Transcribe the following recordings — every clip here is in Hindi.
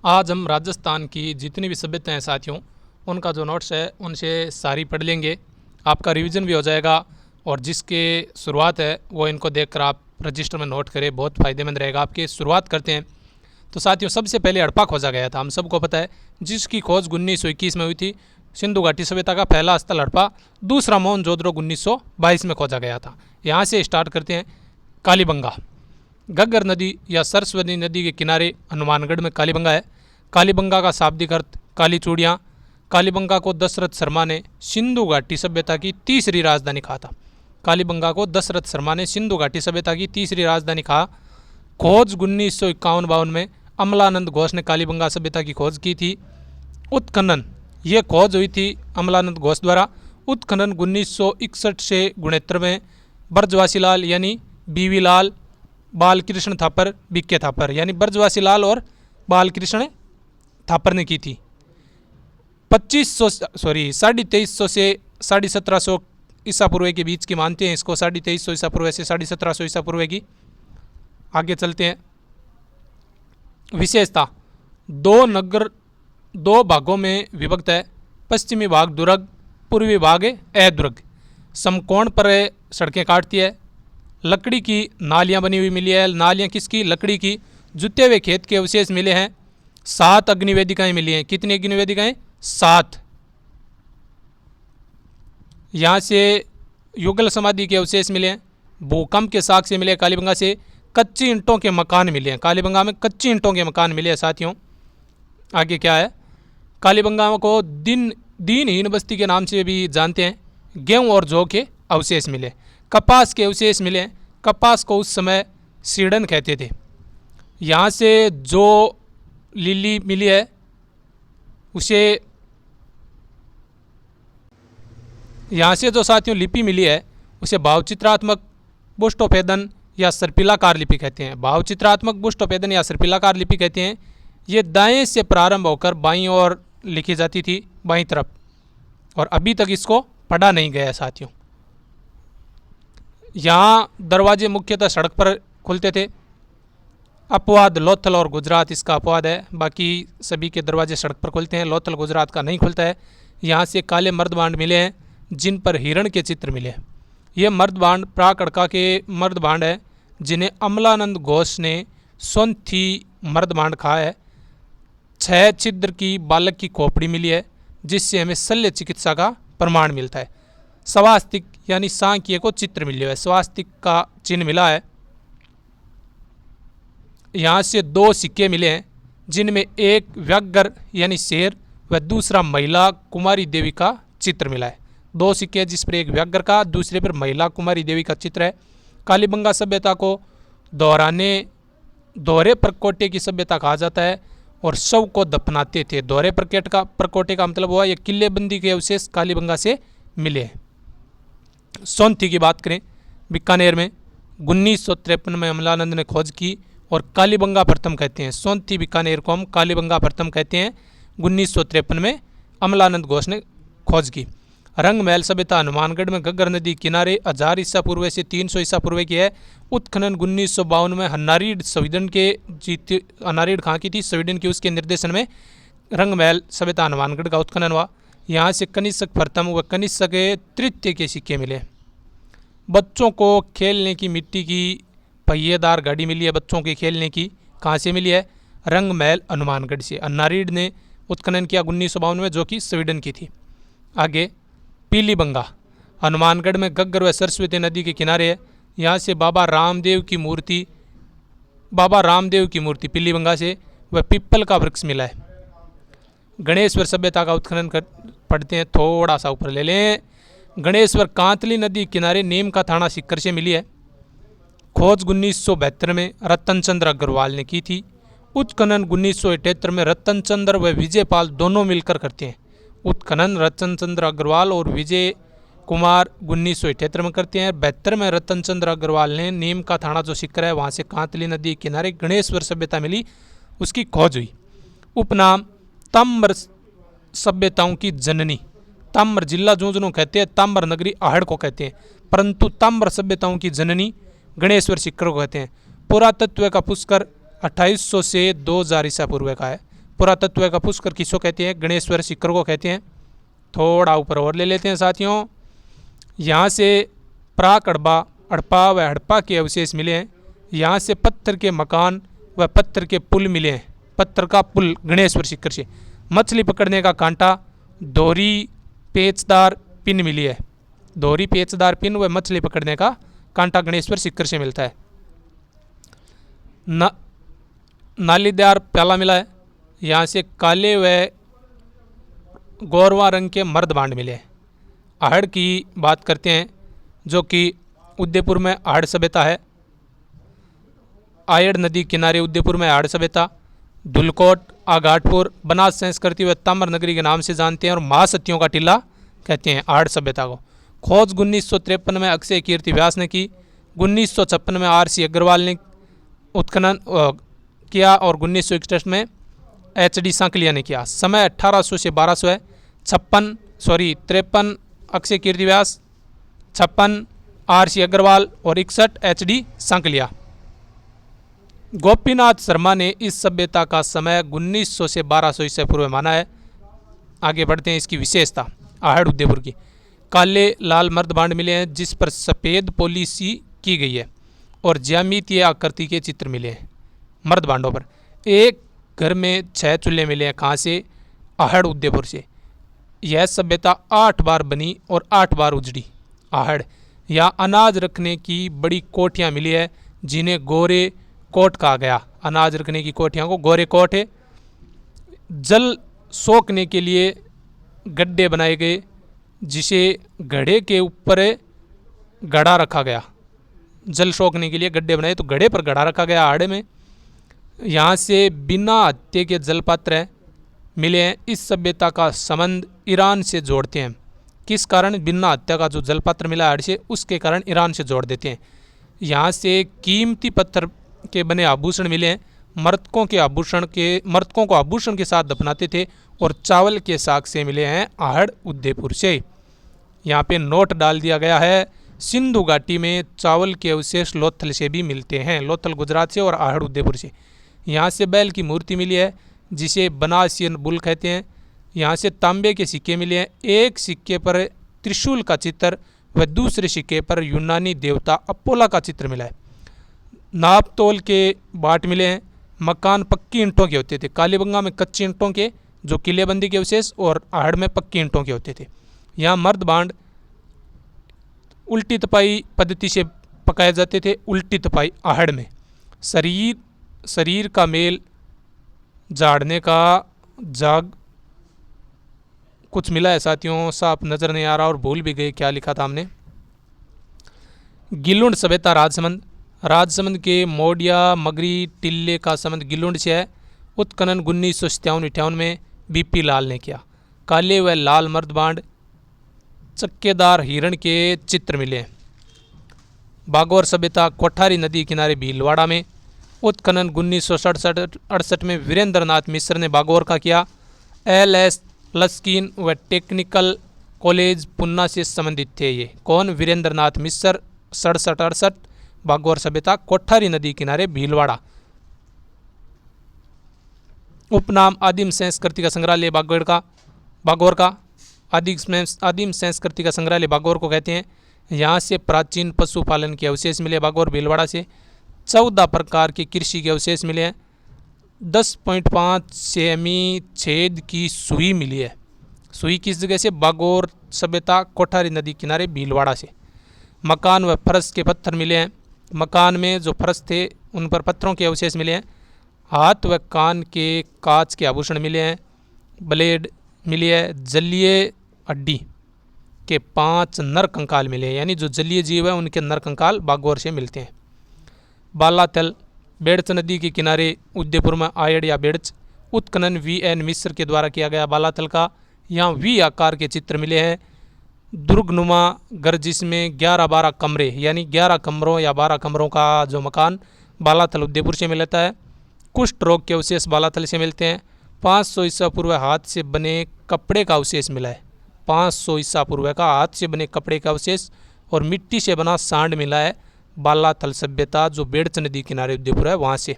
आज हम राजस्थान की जितनी भी सभ्यताएं हैं साथियों, उनका जो नोट्स है उनसे सारी पढ़ लेंगे। आपका रिवीजन भी हो जाएगा और जिसके शुरुआत है वो इनको देखकर आप रजिस्टर में नोट करें, बहुत फ़ायदेमंद रहेगा आपके। शुरुआत करते हैं। तो साथियों, सबसे पहले हड़प्पा खोजा गया था, हम सबको पता है, जिसकी खोज 1921 में हुई थी। सिंधु घाटी सभ्यता का पहला स्थल हड़प्पा, दूसरा मोहनजोदड़ो 1922 में खोजा गया था। यहाँ से स्टार्ट करते हैं। कालीबंगा, घग्गर नदी या सरस्वती नदी के किनारे हनुमानगढ़ में कालीबंगा है। कालीबंगा का शाब्दिक अर्थ काली चूड़ियाँ। कालीबंगा को दशरथ शर्मा ने सिंधु घाटी सभ्यता की तीसरी राजधानी कहा था। कालीबंगा को दशरथ शर्मा ने सिंधु घाटी सभ्यता की तीसरी राजधानी कहा। खोज 1951-52 में अमलानंद घोष ने कालीबंगा सभ्यता की खोज की थी। उत्खनन, ये खोज हुई थी अमलानंद घोष द्वारा। उत्खनन 1961 से 69 में ब्रजवासी लाल यानी बीवी लाल, बालकृष्ण थापर, बीके थापर यानी ब्रजवासी लाल और बालकृष्ण थापर ने की थी। 2350 से 1750 ईसा पूर्व के बीच की मानते हैं इसको, 2350 ईसा पूर्व से 1750 ईसा पूर्व की। आगे चलते हैं। विशेषता, दो भागों में विभक्त है। पश्चिमी भाग दुर्ग, पूर्वी भाग अदुर्ग। समकोण पर सड़कें काटती है। लकड़ी की नालियां बनी हुई मिली है। नालियां किसकी? लकड़ी की। जुते हुए खेत के अवशेष मिले हैं। 7 अग्निवेदिकाएं मिली हैं। कितनी अग्निवेदिकाएं? 7। यहाँ से युगल समाधि के अवशेष मिले हैं। भूकंप के साक्ष्य मिले कालीबंगा से। कच्ची ईंटों के मकान मिले हैं। कालीबंगा में कच्ची ईंटों के मकान मिले हैं साथियों। आगे क्या है? कालीबंगा को दीनहीन बस्ती के नाम से भी जानते हैं। गेहूं और जौ के अवशेष मिले। कपास के अवशेष मिले हैं। कपास को उस समय सीडन कहते थे। यहाँ से जो लिली मिली है उसे, यहाँ से जो साथियों लिपि मिली है उसे भावचित्रात्मक बुष्टोपेदन या सर्पिलाकार लिपि कहते हैं। भावचित्रात्मक बुष्टोपेदन या सर्पिलाकार लिपि कहते हैं। ये दाएं से प्रारंभ होकर बाईं ओर लिखी जाती थी, बाईं तरफ, और अभी तक इसको पढ़ा नहीं गया साथियों। यहाँ दरवाजे मुख्यतः सड़क पर खुलते थे। अपवाद लोथल और गुजरात इसका अपवाद है, बाकी सभी के दरवाजे सड़क पर खुलते हैं। लोथल गुजरात का नहीं खुलता है। यहाँ से काले मर्दभांड मिले हैं जिन पर हिरण के चित्र मिले हैं। ये मर्दभांड प्राकड़का के मर्दभांड है जिन्हें अमलानंद घोष ने सोंथी मर्दभांड कहा है। 6 छिद्र की बालक की खोपड़ी मिली है जिससे हमें शल्य चिकित्सा का प्रमाण मिलता है। स्वास्तिक यानी सांख्य को चित्र मिले है। स्वास्तिक का चिन्ह मिला है। यहाँ से 2 सिक्के मिले हैं जिनमें एक व्याघ्र यानी शेर व दूसरा महिला कुमारी देवी का चित्र मिला है। 2 सिक्के जिस पर एक व्याघ्र का, दूसरे पर महिला कुमारी देवी का चित्र है। कालीबंगा सभ्यता को दोहरे प्रकोटे की सभ्यता कहा जाता है और शव को दफनाते थे। दोहरे प्रकोटे का मतलब हुआ ये किलेबंदी के अवशेष कालीबंगा से मिले हैं। सोंथी की बात करें, बीकानेर में 1953 में अमलानंद ने खोज की और कालीबंगा प्रथम कहते हैं। सोंथी बीकानेर को हम कालीबंगा प्रथम कहते हैं। 1953 में अमलानंद घोष ने खोज की। रंगमहल सभ्यता हनुमानगढ़ में घग्गर नदी किनारे 1000 ईसा पूर्व से 300 ईसा पूर्व की है। उत्खनन 1952 में हन्नारीड खां की थी, स्वीडन की, उसके निर्देशन में रंगमहल सभ्यता हनुमानगढ़ का उत्खनन हुआ। यहाँ से कनिष्क प्रथम व कनिष्क तृतीय के सिक्के मिले। बच्चों को खेलने की मिट्टी की पहिएदार गाड़ी मिली है। बच्चों के खेलने की कहाँ से मिली है? रंगमहल हनुमानगढ़ से। हन्नारीड ने उत्खनन किया 1952 में, जो कि स्वीडन की थी। आगे पीलीबंगा हनुमानगढ़ में घग्गर व सरस्वती नदी के किनारे है। यहाँ से बाबा रामदेव की मूर्ति पीलीबंगा से व पिप्पल का वृक्ष मिला है। गणेश्वर सभ्यता का उत्खनन पढ़ते हैं, थोड़ा सा ऊपर ले लें। गणेश्वर कांतली नदी किनारे नीम का थाना सिक्कर से मिली है। खोज 1972 में रतन चंद्र अग्रवाल ने की थी। उत्खनन 1978 में रतन चंद्र व विजयपाल दोनों मिलकर करते हैं। उत्खनन रतन चंद्र अग्रवाल और विजय कुमार 1978 में करते हैं। 72 में रतन चंद्र अग्रवाल ने नीम का थाना जो सिक्कर है वहाँ से कांतली नदी के किनारे गणेश्वर सभ्यता मिली, उसकी खोज हुई। उपनाम ताम्र सभ्यताओं की जननी। ताम्र जिला झुंझुनू कहते हैं, ताम्र नगरी आहड़ को कहते हैं, परंतु ताम्र सभ्यताओं की जननी गणेश्वर सिक्कर को कहते हैं। पुरातत्व का पुष्कर 2800 से 2000 ईसा पूर्व का है। पुरातत्व का पुष्कर किसको कहते हैं? गणेश्वर शिखर को कहते हैं। थोड़ा ऊपर और ले लेते हैं साथियों। यहाँ से प्राक हड़प्पा व हड़प्पा के अवशेष मिले हैं। यहाँ से पत्थर के मकान व पत्थर के पुल मिले हैं। पत्थर का पुल गणेश्वर शिखर से। मछली पकड़ने का कांटा, दोहरी पेचदार पिन मिली है। दोहरी पेचदार पिन व मछली पकड़ने का कांटा गणेश्वर शिखर से मिलता है। नालीदार प्याला मिला है। यहाँ से काले व गौरवा रंग के मर्द बांड मिले हैं। आहड़ की बात करते हैं, जो कि उदयपुर में आहड़ सभ्यता है। आयड़ नदी किनारे उदयपुर में आहड़ सभ्यता। धुलकोट, आघाटपुर, बनास संस्कृति व ताम्र नगरी के नाम से जानते हैं और महासतियों का टीला कहते हैं आहड़ सभ्यता को। खोज 1953 में अक्षय कीर्ति व्यास ने की। 1956 में RC अग्रवाल ने उत्खनन किया और 1961 में HD सांकलिया ने किया। समय 1800 से 1200 है। 53 अक्षय कीर्ति व्यास, 56 RC अग्रवाल और 61 HD सांकलिया। गोपीनाथ शर्मा ने इस सभ्यता का समय 1900 से 1200 ईसा पूर्व माना है। आगे बढ़ते हैं। इसकी विशेषता आहड़ उदयपुर की। काले लाल मर्द बांड मिले हैं जिस पर सफ़ेद पॉलिसी की गई है और ज्यामितीय आकृति के चित्र मिले हैं मर्द बांडों पर। एक घर में 6 चूल्हे मिले हैं। कहाँ से? आहड़ उदयपुर से। यह सभ्यता 8 बार बनी और 8 बार उजड़ी। आहड़। यहाँ अनाज रखने की बड़ी कोठियाँ मिली है जिन्हें गोरे कोट कहा गया। अनाज रखने की कोठियाँ को गोरे कोट है। जल सोखने के लिए गड्ढे बनाए गए जिसे घड़े के ऊपर घड़ा रखा गया। जल सोखने के लिए गड्ढे बनाए तो घड़े पर घड़ा रखा गया आहड़ में। यहाँ से बिना हत्या के जलपात्र मिले हैं। इस सभ्यता का संबंध ईरान से जोड़ते हैं। किस कारण? बिना हत्या का जो जलपात्र मिला आहड़ से, उसके कारण ईरान से जोड़ देते हैं। यहाँ से कीमती पत्थर के बने आभूषण मिले हैं। मृतकों को आभूषण के साथ दफनाते थे और चावल के साग से मिले हैं आहड़ उदयपुर से। यहाँ पे नोट डाल दिया गया है। सिंधु घाटी में चावल के अवशेष लोथल से भी मिलते हैं। लोथल गुजरात से और आहड़ उदयपुर से। यहाँ से बैल की मूर्ति मिली है जिसे बनासियन बुल कहते हैं। यहाँ से तांबे के सिक्के मिले हैं। एक सिक्के पर त्रिशूल का चित्र व दूसरे सिक्के पर यूनानी देवता अपोला का चित्र मिला है। नाप तोल के बाट मिले हैं। मकान पक्की ईंटों के होते थे। कालीबंगा में कच्ची ईंटों के जो किलेबंदी के अवशेष और आहड़ में पक्की ईंटों के होते थे। यहाँ मर्द बांड उल्टी तपाई पद्धति से पकाए जाते थे। उल्टी तपाई आहड़ में। शरीर का मेल झाड़ने का जाग कुछ मिला है साथियों, साफ नज़र नहीं आ रहा और भूल भी गए क्या लिखा था हमने। गिलुंड सभ्यता राजसमंद के मोडिया मगरी टिल्ले का संबंध गिलुंड से है। उत्खनन 1957-58 में BP लाल ने किया। काले व लाल मर्द बांड, चक्केदार हिरण के चित्र मिले। बागोर सभ्यता कोठारी नदी किनारे भीलवाड़ा में। उत्खनन 1967-68 में वीरेंद्रनाथ मिश्र ने बागोर का किया। LS लस्कीन व टेक्निकल कॉलेज पुन्ना से संबंधित थे। ये कौन? वीरेंद्रनाथ मिश्र। 67-68 बागोर सभ्यता कोठारी नदी किनारे भीलवाड़ा। उपनाम आदिम संस्कृति का संग्रहालय बागोर का आदिम संस्कृति का संग्रहालय बागोर को कहते हैं। यहाँ से प्राचीन पशुपालन के अवशेष मिले बागोर भीलवाड़ा से। 14 प्रकार के कृषि के अवशेष मिले हैं। 10.5 सेमी छेद की सुई मिली है। सुई किस जगह से? बागोर सभ्यता कोठारी नदी किनारे भीलवाड़ा से। मकान व फर्श के पत्थर मिले हैं। मकान में जो फर्श थे उन पर पत्थरों के अवशेष मिले हैं। हाथ व कान के कांच के आभूषण मिले हैं। ब्लेड मिली है। जलीय हड्डी के 5 नर कंकाल मिले हैं, यानी जो जलीय जीव है उनके नर कंकाल बागोर से मिलते हैं। बालातल बेड़च नदी के किनारे उदयपुर में आयड़ या बेड़च। उत्खनन VN मिश्र के द्वारा किया गया बालातल का। यहाँ V आकार के चित्र मिले हैं। दुर्गनुमा घर जिसमें 11-12 कमरे यानी 11 कमरों या 12 कमरों का जो मकान बालातल उदयपुर से मिलता है। कुष्ठ रोग के अवशेष बालातल से मिलते हैं। 500 ईसा पूर्व हाथ से बने कपड़े का अवशेष मिला है। 500 ईसा पूर्व का हाथ से बने कपड़े का अवशेष और मिट्टी से बना सांड मिला है। बालातल सभ्यता जो बेड़च नदी किनारे उदयपुर है वहाँ से।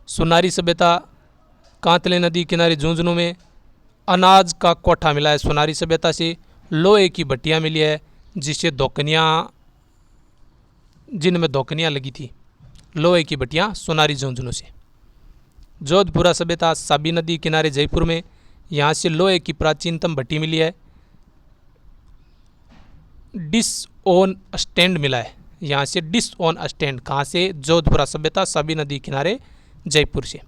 सुनारी सभ्यता कांतले नदी किनारे झुंझुनू में अनाज का कोठा मिला है सोनारी सभ्यता से। लोहे की भट्टियाँ मिली है जिससे धोकनियाँ, जिनमें धोकनियाँ लगी थी, लोहे की भट्टियाँ सोनारी झुंझुनू से। जोधपुरा सभ्यता साबी नदी किनारे जयपुर में, यहाँ से लोहे की प्राचीनतम भट्टी मिली है। डिश ऑन स्टैंड मिला है, यहाँ से डिश ऑन स्टैंड, कहाँ से? जोधपुरा सभ्यता साबी नदी किनारे जयपुर से।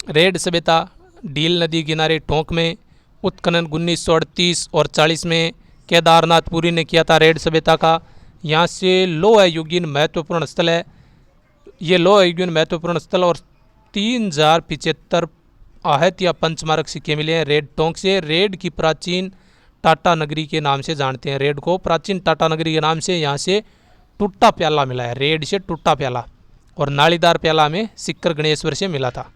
रेड सभ्यता डील नदी किनारे टोंक में, उत्खनन 1938 और 40 में केदारनाथपुरी ने किया था रेड सभ्यता का। यहाँ से लोह युगीन महत्वपूर्ण स्थल है, ये लोह युगीन महत्वपूर्ण स्थल, और 3075 आहत या पंचमारक सिक्के मिले हैं रेड टोंक से। रेड की प्राचीन टाटा नगरी के नाम से जानते हैं, रेड को प्राचीन टाटा नगरी के नाम से। यहाँ से टूटा प्याला मिला है, रेड से टूटा प्याला, और नालीदार प्याला में सिक्कर गणेश्वर से मिला था।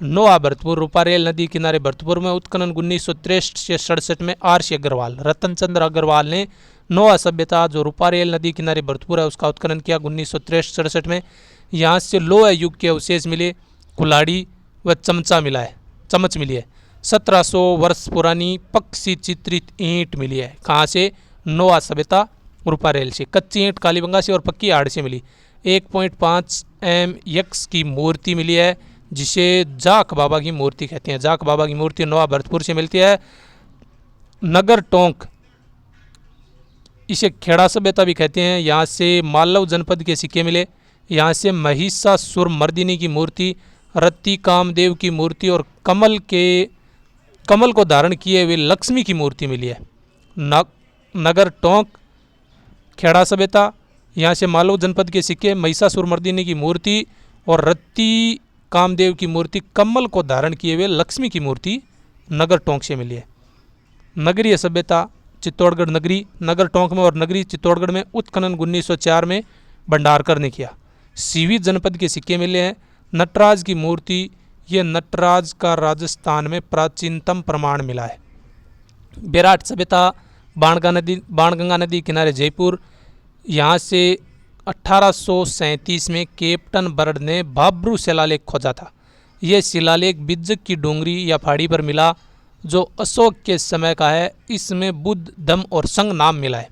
नोआ भरतपुर रूपारेल नदी किनारे भरतपुर में, उत्खनन 1963 से 67 में आर.सी. अग्रवाल, रतन चंद्र अग्रवाल ने नोआ सभ्यता जो रूपारेल नदी किनारे भरतपुर है उसका उत्खनन किया 1963-67 में। यहाँ से लोह युग के अवशेष मिले, कुल्हाड़ी व चमचा मिला है, चम्मच मिली है। 1700 वर्ष पुरानी पक्षी चित्रित ईंट मिली है, कहाँ से? नोआ सभ्यता रूपारेल से। कच्ची ईंट कालीबंगा से और पक्की हाड़ से मिली। 1.5 यक्ष की मूर्ति मिली है जिसे जाक बाबा की मूर्ति कहते हैं। जाक बाबा की मूर्ति नोआ भरतपुर से मिलती है। नगर टोंक, इसे खेड़ा सभ्यता भी कहते हैं, यहाँ से मालव जनपद के सिक्के मिले। यहाँ से महिषासुर मर्दिनी की मूर्ति, रति कामदेव की मूर्ति और कमल को धारण किए हुए लक्ष्मी की मूर्ति मिली है। नगर टोंक खेड़ा सभ्यता, यहाँ से मालव जनपद के सिक्के, महिषासुर मर्दिनी की मूर्ति और रति कामदेव की मूर्ति, कमल को धारण किए हुए लक्ष्मी की मूर्ति नगर टोंक से मिली है। नगरीय सभ्यता चित्तौड़गढ़ नगरी, नगर टोंक में और नगरी चित्तौड़गढ़ में उत्खनन 1904 में भंडारकर ने किया। सीवी जनपद के सिक्के मिले हैं। नटराज की मूर्ति, ये नटराज का राजस्थान में प्राचीनतम प्रमाण मिला है। बेराट सभ्यता बाणगंगा नदी किनारे जयपुर, यहाँ से 1837 में कैप्टन बर्ड ने भाब्रू शिलालेख खोजा था। यह शिलालेख बिज्जक की डोंगरी या पहाड़ी पर मिला जो अशोक के समय का है। इसमें बुद्ध, धम्म और संघ नाम मिला है।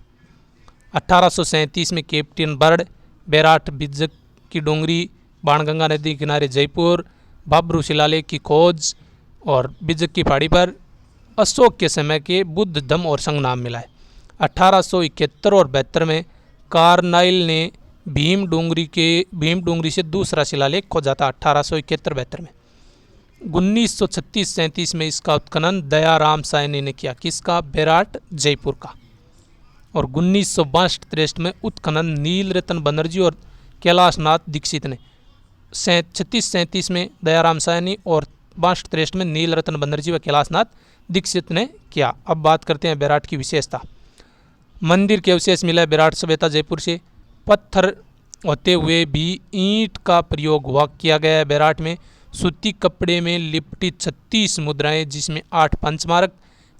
1837 में कैप्टन बर्ड, बेराट, बिज्जक की डोंगरी, बाणगंगा नदी किनारे जयपुर, भाब्रू शिलालेख की खोज और बिज्जक की पहाड़ी पर अशोक के समय के बुद्ध, धम्म और संघ नाम मिला है। 1871 और 72 में कार्नाइल ने भीम डोंगरी से दूसरा शिलालेख खोजा था 1871-72 में। 1936-37 में इसका उत्खनन दयाराम सायनी ने किया। किसका? बेराट, जयपुर का। और 1962-63 में उत्खनन नील रतन बनर्जी और कैलाशनाथ दीक्षित ने। 36-37 में दयाराम सायनी और 62-63 में नील रतन बनर्जी व कैलाशनाथ दीक्षित ने किया। अब बात करते हैं बेराट की विशेषता। मंदिर के अवशेष मिला है बेराट सभ्यता जयपुर से। पत्थर होते हुए भी ईंट का प्रयोग किया गया है बेराट में। सूती कपड़े में लिपटी 36 मुद्राएं, जिसमें 8 पंचमारक,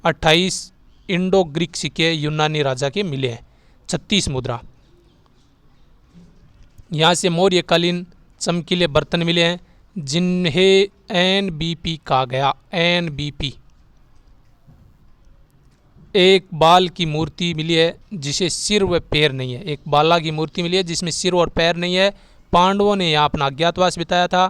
28 इंडो ग्रीक सिक्के यूनानी राजा के मिले हैं। 36 मुद्रा। यहाँ से मौर्यकालीन चमकीले बर्तन मिले हैं जिन्हें NBP कहा गया। NBP। एक बाल की मूर्ति मिली है जिसे सिर व पैर नहीं है। एक बाला की मूर्ति मिली है जिसमें सिर और पैर नहीं है। पांडवों ने यहाँ अपना अज्ञातवास बिताया था।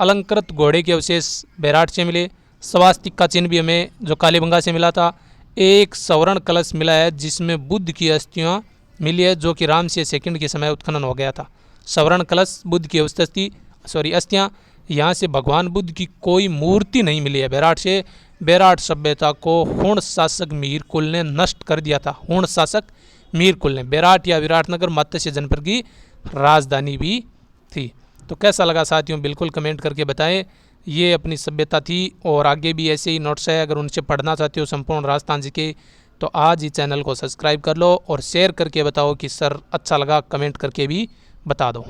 अलंकृत घोड़े के अवशेष बेराट से मिले। स्वास्तिक का चिन्ह भी हमें जो कालीबंगा से मिला था। एक स्वर्ण कलश मिला है जिसमें बुद्ध की अस्थियाँ मिली है जो कि रामसे सेकंड के समय उत्खनन हो गया था। स्वर्ण कलश, बुद्ध की अस्थियाँ। यहाँ से भगवान बुद्ध की कोई मूर्ति नहीं मिली है बेराट से। बेराट सभ्यता को हुण शासक मीरकुल ने नष्ट कर दिया था। हुण शासक मीरकुल ने। बेराट या विराटनगर मत्स्य जनपद की राजधानी भी थी। तो कैसा लगा साथियों, बिल्कुल कमेंट करके बताएं। ये अपनी सभ्यता थी और आगे भी ऐसे ही नोट्स है, अगर उनसे पढ़ना चाहते हो संपूर्ण राजस्थान जी के, तो आज ही चैनल को सब्सक्राइब कर लो और शेयर करके बताओ कि सर अच्छा लगा, कमेंट करके भी बता दो।